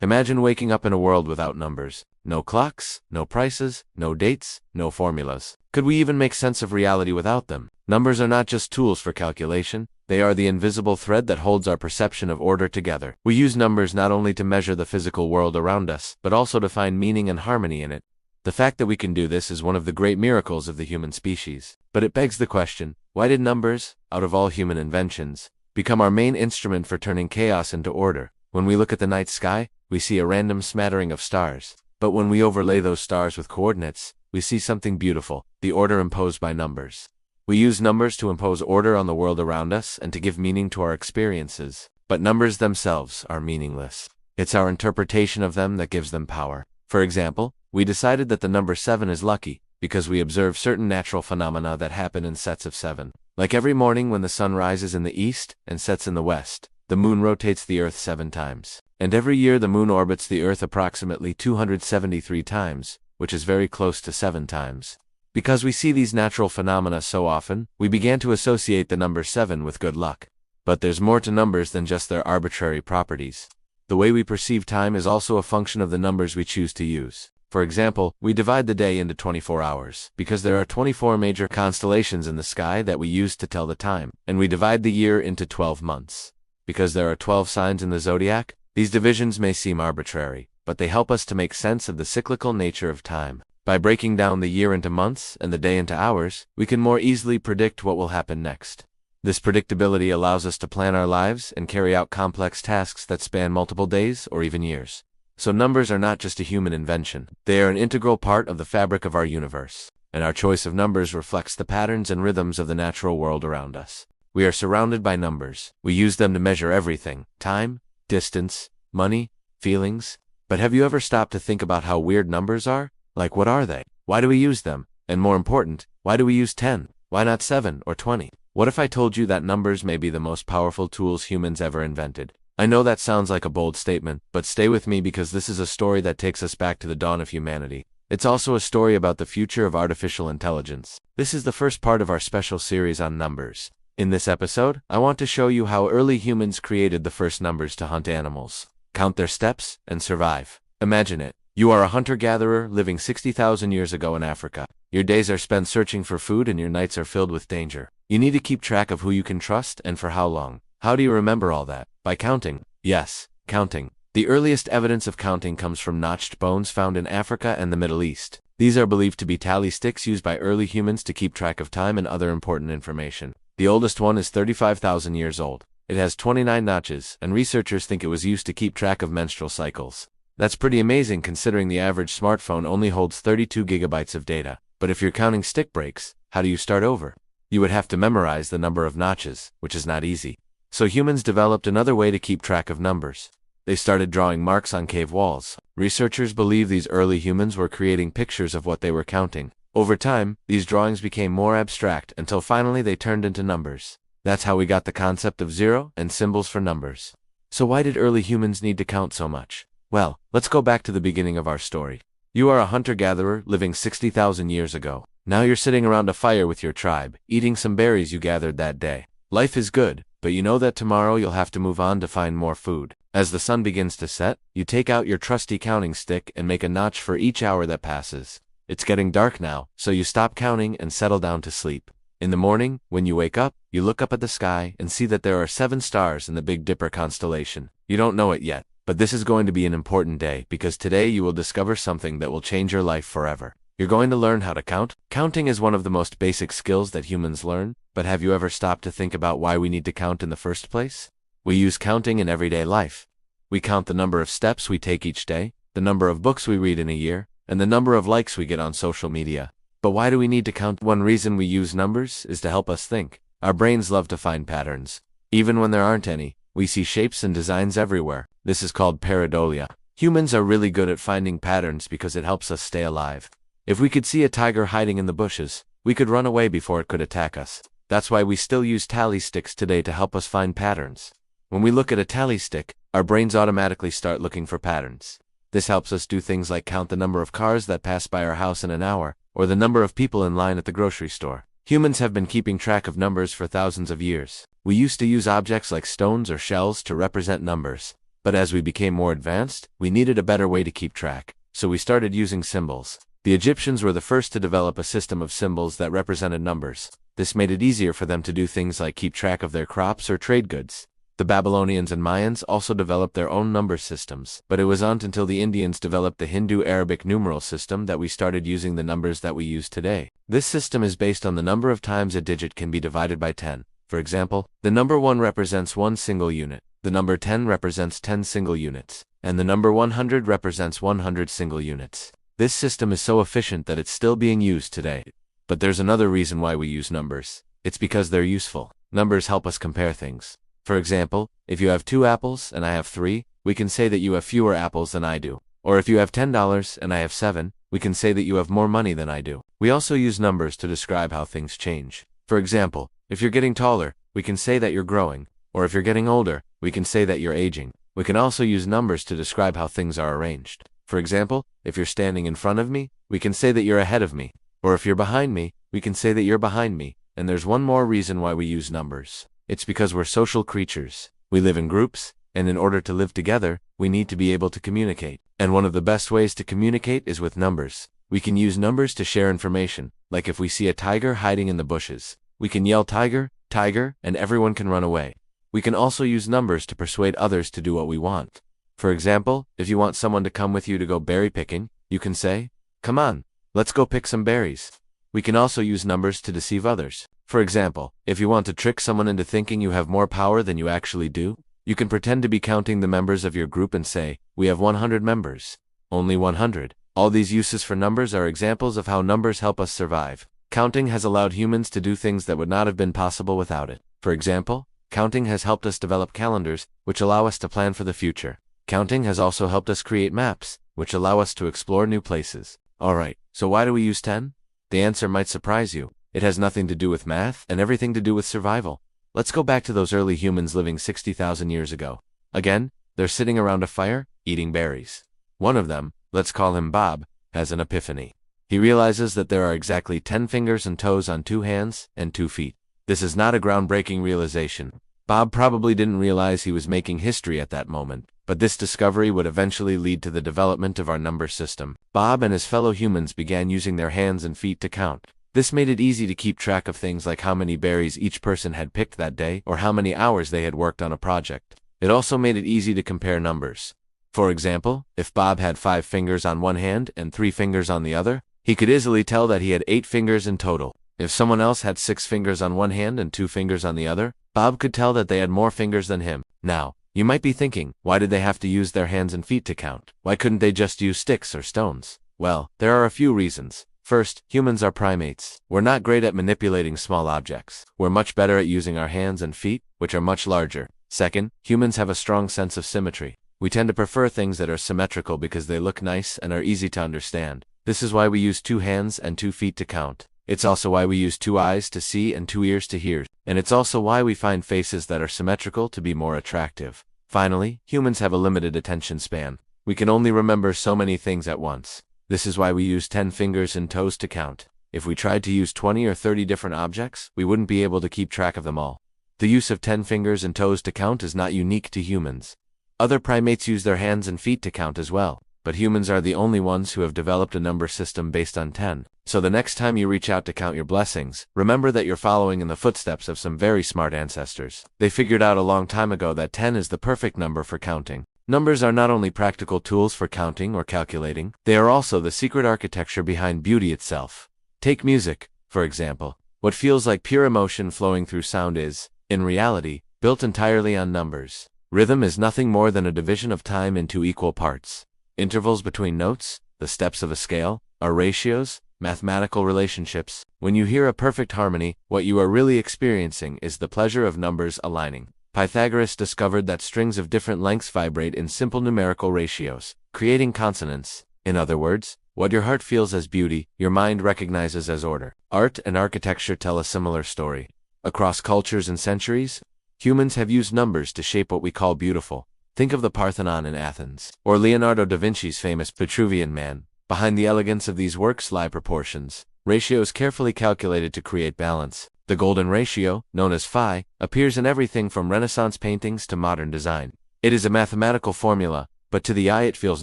Imagine waking up in a world without numbers. No clocks, no prices, no dates, no formulas. Could we even make sense of reality without them? Numbers are not just tools for calculation, they are the invisible thread that holds our perception of order together. We use numbers not only to measure the physical world around us, but also to find meaning and harmony in it. The fact that we can do this is one of the great miracles of the human species. But it begs the question, why did numbers, out of all human inventions, become our main instrument for turning chaos into order? When we look at the night sky, we see a random smattering of stars. But when we overlay those stars with coordinates, we see something beautiful, the order imposed by numbers. We use numbers to impose order on the world around us and to give meaning to our experiences. But numbers themselves are meaningless. It's our interpretation of them that gives them power. For example, we decided that the number 7 is lucky because we observe certain natural phenomena that happen in sets of 7. Like every morning when the sun rises in the east and sets in the west, the moon rotates the earth 7 times. And every year the moon orbits the earth approximately 273 times, which is very close to 7 times. Because we see these natural phenomena so often, we began to associate the number 7 with good luck. But there's more to numbers than just their arbitrary properties. The way we perceive time is also a function of the numbers we choose to use. For example, we divide the day into 24 hours, because there are 24 major constellations in the sky that we use to tell the time, and we divide the year into 12 months. Because there are 12 signs in the zodiac, these divisions may seem arbitrary, but they help us to make sense of the cyclical nature of time. By breaking down the year into months and the day into hours, we can more easily predict what will happen next. This predictability allows us to plan our lives and carry out complex tasks that span multiple days or even years. So numbers are not just a human invention. They are an integral part of the fabric of our universe. And our choice of numbers reflects the patterns and rhythms of the natural world around us. We are surrounded by numbers. We use them to measure everything: time, distance, money, feelings. But have you ever stopped to think about how weird numbers are? Like, what are they? Why do we use them? And more important, why do we use 10? Why not 7 or 20? What if I told you that numbers may be the most powerful tools humans ever invented? I know that sounds like a bold statement, but stay with me because this is a story that takes us back to the dawn of humanity. It's also a story about the future of artificial intelligence. This is the first part of our special series on numbers. In this episode, I want to show you how early humans created the first numbers to hunt animals, count their steps, and survive. Imagine it. You are a hunter-gatherer living 60,000 years ago in Africa. Your days are spent searching for food and your nights are filled with danger. You need to keep track of who you can trust and for how long. How do you remember all that? By counting. Yes, counting. The earliest evidence of counting comes from notched bones found in Africa and the Middle East. These are believed to be tally sticks used by early humans to keep track of time and other important information. The oldest one is 35,000 years old. It has 29 notches, and researchers think it was used to keep track of menstrual cycles. That's pretty amazing considering the average smartphone only holds 32 gigabytes of data. But if you're counting stick breaks, how do you start over? You would have to memorize the number of notches, which is not easy. So humans developed another way to keep track of numbers. They started drawing marks on cave walls. Researchers believe these early humans were creating pictures of what they were counting. Over time, these drawings became more abstract until finally they turned into numbers. That's how we got the concept of zero and symbols for numbers. So why did early humans need to count so much? Well, let's go back to the beginning of our story. You are a hunter-gatherer living 60,000 years ago. Now you're sitting around a fire with your tribe, eating some berries you gathered that day. Life is good, but you know that tomorrow you'll have to move on to find more food. As the sun begins to set, you take out your trusty counting stick and make a notch for each hour that passes. It's getting dark now, so you stop counting and settle down to sleep. In the morning, when you wake up, you look up at the sky and see that there are 7 stars in the Big Dipper constellation. You don't know it yet, but this is going to be an important day because today you will discover something that will change your life forever. You're going to learn how to count. Counting is one of the most basic skills that humans learn, but have you ever stopped to think about why we need to count in the first place? We use counting in everyday life. We count the number of steps we take each day, the number of books we read in a year, and the number of likes we get on social media. But why do we need to count? One reason we use numbers is to help us think. Our brains love to find patterns. Even when there aren't any, we see shapes and designs everywhere. This is called pareidolia. Humans are really good at finding patterns because it helps us stay alive. If we could see a tiger hiding in the bushes, we could run away before it could attack us. That's why we still use tally sticks today to help us find patterns. When we look at a tally stick, our brains automatically start looking for patterns. This helps us do things like count the number of cars that pass by our house in an hour, or the number of people in line at the grocery store. Humans have been keeping track of numbers for thousands of years. We used to use objects like stones or shells to represent numbers. But as we became more advanced, we needed a better way to keep track, so we started using symbols. The Egyptians were the first to develop a system of symbols that represented numbers. This made it easier for them to do things like keep track of their crops or trade goods. The Babylonians and Mayans also developed their own number systems, but it wasn't until the Indians developed the Hindu-Arabic numeral system that we started using the numbers that we use today. This system is based on the number of times a digit can be divided by 10. For example, the number 1 represents 1 single unit, the number 10 represents 10 single units, and the number 100 represents 100 single units. This system is so efficient that it's still being used today. But there's another reason why we use numbers. It's because they're useful. Numbers help us compare things. For example, if you have 2 apples and I have 3, we can say that you have fewer apples than I do. Or if you have $10 and I have 7, we can say that you have more money than I do. We also use numbers to describe how things change. For example, if you're getting taller, we can say that you're growing. Or if you're getting older, we can say that you're aging. We can also use numbers to describe how things are arranged. For example, if you're standing in front of me, we can say that you're ahead of me. Or if you're behind me, we can say that you're behind me. And there's one more reason why we use numbers. It's because we're social creatures. We live in groups, and in order to live together, we need to be able to communicate. And one of the best ways to communicate is with numbers. We can use numbers to share information, like if we see a tiger hiding in the bushes. We can yell tiger, tiger, and everyone can run away. We can also use numbers to persuade others to do what we want. For example, if you want someone to come with you to go berry picking, you can say, "Come on, let's go pick some berries." We can also use numbers to deceive others. For example, if you want to trick someone into thinking you have more power than you actually do, you can pretend to be counting the members of your group and say, "We have 100 members." Only 100. All these uses for numbers are examples of how numbers help us survive. Counting has allowed humans to do things that would not have been possible without it. For example, counting has helped us develop calendars, which allow us to plan for the future. Counting has also helped us create maps, which allow us to explore new places. Alright, so why do we use 10? The answer might surprise you. It has nothing to do with math and everything to do with survival. Let's go back to those early humans living 60,000 years ago. Again, they're sitting around a fire, eating berries. One of them, let's call him Bob, has an epiphany. He realizes that there are exactly 10 fingers and toes on 2 hands and 2 feet. This is not a groundbreaking realization. Bob probably didn't realize he was making history at that moment, but this discovery would eventually lead to the development of our number system. Bob and his fellow humans began using their hands and feet to count. This made it easy to keep track of things like how many berries each person had picked that day or how many hours they had worked on a project. It also made it easy to compare numbers. For example, if Bob had 5 fingers on one hand and 3 fingers on the other, he could easily tell that he had 8 fingers in total. If someone else had 6 fingers on one hand and 2 fingers on the other, Bob could tell that they had more fingers than him. Now, you might be thinking, why did they have to use their hands and feet to count? Why couldn't they just use sticks or stones? Well, there are a few reasons. First, humans are primates. We're not great at manipulating small objects. We're much better at using our hands and feet, which are much larger. Second, humans have a strong sense of symmetry. We tend to prefer things that are symmetrical because they look nice and are easy to understand. This is why we use 2 hands and 2 feet to count. It's also why we use 2 eyes to see and 2 ears to hear. And it's also why we find faces that are symmetrical to be more attractive. Finally, humans have a limited attention span. We can only remember so many things at once. This is why we use 10 fingers and toes to count. If we tried to use 20 or 30 different objects, we wouldn't be able to keep track of them all. The use of 10 fingers and toes to count is not unique to humans. Other primates use their hands and feet to count as well, but humans are the only ones who have developed a number system based on 10. So the next time you reach out to count your blessings, remember that you're following in the footsteps of some very smart ancestors. They figured out a long time ago that 10 is the perfect number for counting. Numbers are not only practical tools for counting or calculating, they are also the secret architecture behind beauty itself. Take music, for example. What feels like pure emotion flowing through sound is, in reality, built entirely on numbers. Rhythm is nothing more than a division of time into equal parts. Intervals between notes, the steps of a scale, are ratios, mathematical relationships. When you hear a perfect harmony, what you are really experiencing is the pleasure of numbers aligning. Pythagoras discovered that strings of different lengths vibrate in simple numerical ratios, creating consonance. In other words, what your heart feels as beauty, your mind recognizes as order. Art and architecture tell a similar story. Across cultures and centuries, humans have used numbers to shape what we call beautiful. Think of the Parthenon in Athens, or Leonardo da Vinci's famous Vitruvian Man. Behind the elegance of these works lie proportions, ratios carefully calculated to create balance. The golden ratio, known as phi, appears in everything from Renaissance paintings to modern design. It is a mathematical formula, but to the eye it feels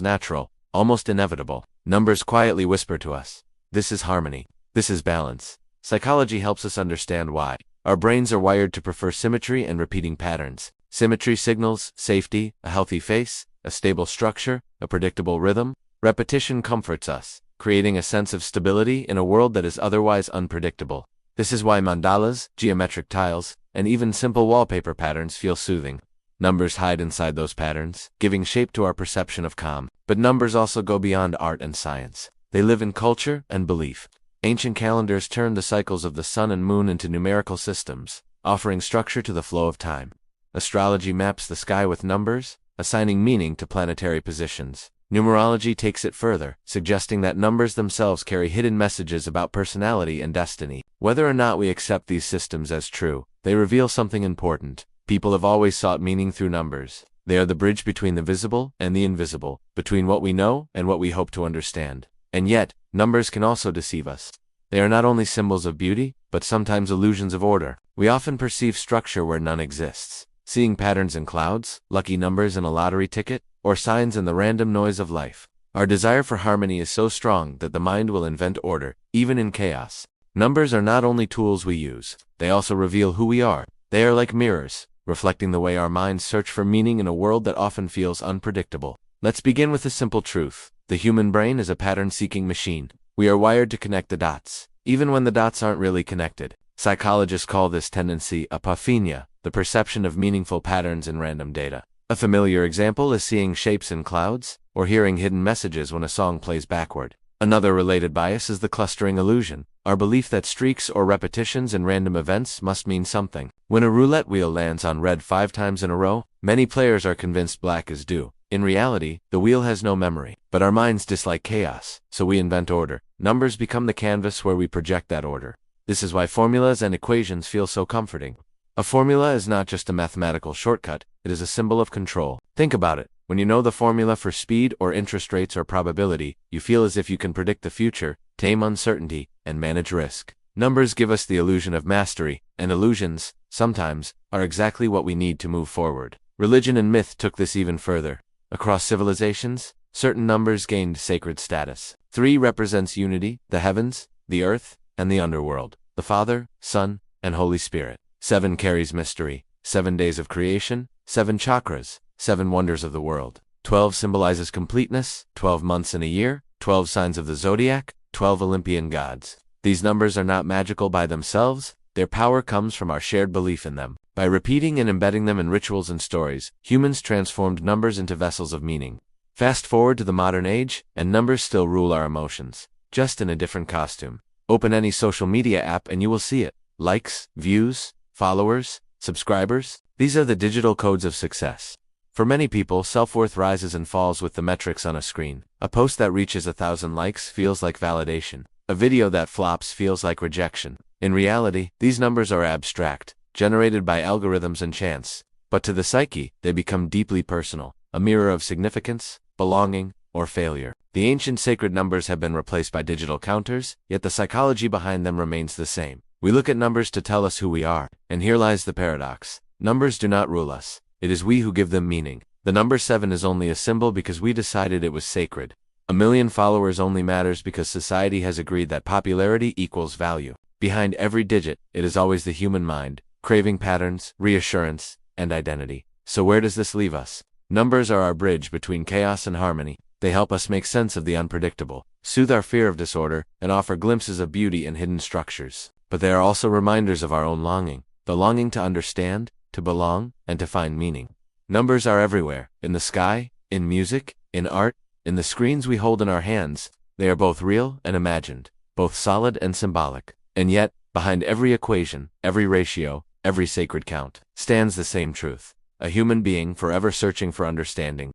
natural, almost inevitable. Numbers quietly whisper to us, this is harmony. This is balance. Psychology helps us understand why. Our brains are wired to prefer symmetry and repeating patterns. Symmetry signals safety, a healthy face, a stable structure, a predictable rhythm. Repetition comforts us, creating a sense of stability in a world that is otherwise unpredictable. This is why mandalas, geometric tiles, and even simple wallpaper patterns feel soothing. Numbers hide inside those patterns, giving shape to our perception of calm. But numbers also go beyond art and science. They live in culture and belief. Ancient calendars turned the cycles of the sun and moon into numerical systems, offering structure to the flow of time. Astrology maps the sky with numbers, assigning meaning to planetary positions. Numerology takes it further, suggesting that numbers themselves carry hidden messages about personality and destiny. Whether or not we accept these systems as true, they reveal something important. People have always sought meaning through numbers. They are the bridge between the visible and the invisible, between what we know and what we hope to understand. And yet, numbers can also deceive us. They are not only symbols of beauty, but sometimes illusions of order. We often perceive structure where none exists, seeing patterns in clouds, lucky numbers in a lottery ticket, or signs in the random noise of life. Our desire for harmony is so strong that the mind will invent order, even in chaos. Numbers are not only tools we use, they also reveal who we are. They are like mirrors, reflecting the way our minds search for meaning in a world that often feels unpredictable. Let's begin with a simple truth. The human brain is a pattern-seeking machine. We are wired to connect the dots, even when the dots aren't really connected. Psychologists call this tendency apophenia, the perception of meaningful patterns in random data. A familiar example is seeing shapes in clouds, or hearing hidden messages when a song plays backward. Another related bias is the clustering illusion, our belief that streaks or repetitions in random events must mean something. When a roulette wheel lands on red 5 times in a row, many players are convinced black is due. In reality, the wheel has no memory, but our minds dislike chaos, so we invent order. Numbers become the canvas where we project that order. This is why formulas and equations feel so comforting. A formula is not just a mathematical shortcut, it is a symbol of control. Think about it. When you know the formula for speed or interest rates or probability, you feel as if you can predict the future, tame uncertainty, and manage risk. Numbers give us the illusion of mastery, and illusions, sometimes, are exactly what we need to move forward. Religion and myth took this even further. Across civilizations, certain numbers gained sacred status. 3 represents unity, the heavens, the earth, and the underworld, the Father, Son, and Holy Spirit. 7 carries mystery, 7 days of creation, 7 chakras, 7 wonders of the world. 12 symbolizes completeness, 12 months in a year, 12 signs of the zodiac, 12 Olympian gods. These numbers are not magical by themselves, their power comes from our shared belief in them. By repeating and embedding them in rituals and stories, humans transformed numbers into vessels of meaning. Fast forward to the modern age, and numbers still rule our emotions, just in a different costume. Open any social media app and you will see it. Likes, views, followers, subscribers. These are the digital codes of success. For many people, self-worth rises and falls with the metrics on a screen. A post that reaches 1,000 likes feels like validation. A video that flops feels like rejection. In reality, these numbers are abstract, generated by algorithms and chance. But to the psyche, they become deeply personal, a mirror of significance, belonging, or failure. The ancient sacred numbers have been replaced by digital counters, yet the psychology behind them remains the same. We look at numbers to tell us who we are, and here lies the paradox. Numbers do not rule us. It is we who give them meaning. The number 7 is only a symbol because we decided it was sacred. 1 million followers only matters because society has agreed that popularity equals value. Behind every digit, it is always the human mind, craving patterns, reassurance, and identity. So where does this leave us? Numbers are our bridge between chaos and harmony. They help us make sense of the unpredictable, soothe our fear of disorder, and offer glimpses of beauty in hidden structures. But they are also reminders of our own longing, the longing to understand, to belong, and to find meaning. Numbers are everywhere, in the sky, in music, in art, in the screens we hold in our hands. They are both real and imagined, both solid and symbolic. And yet, behind every equation, every ratio, every sacred count, stands the same truth. A human being forever searching for understanding.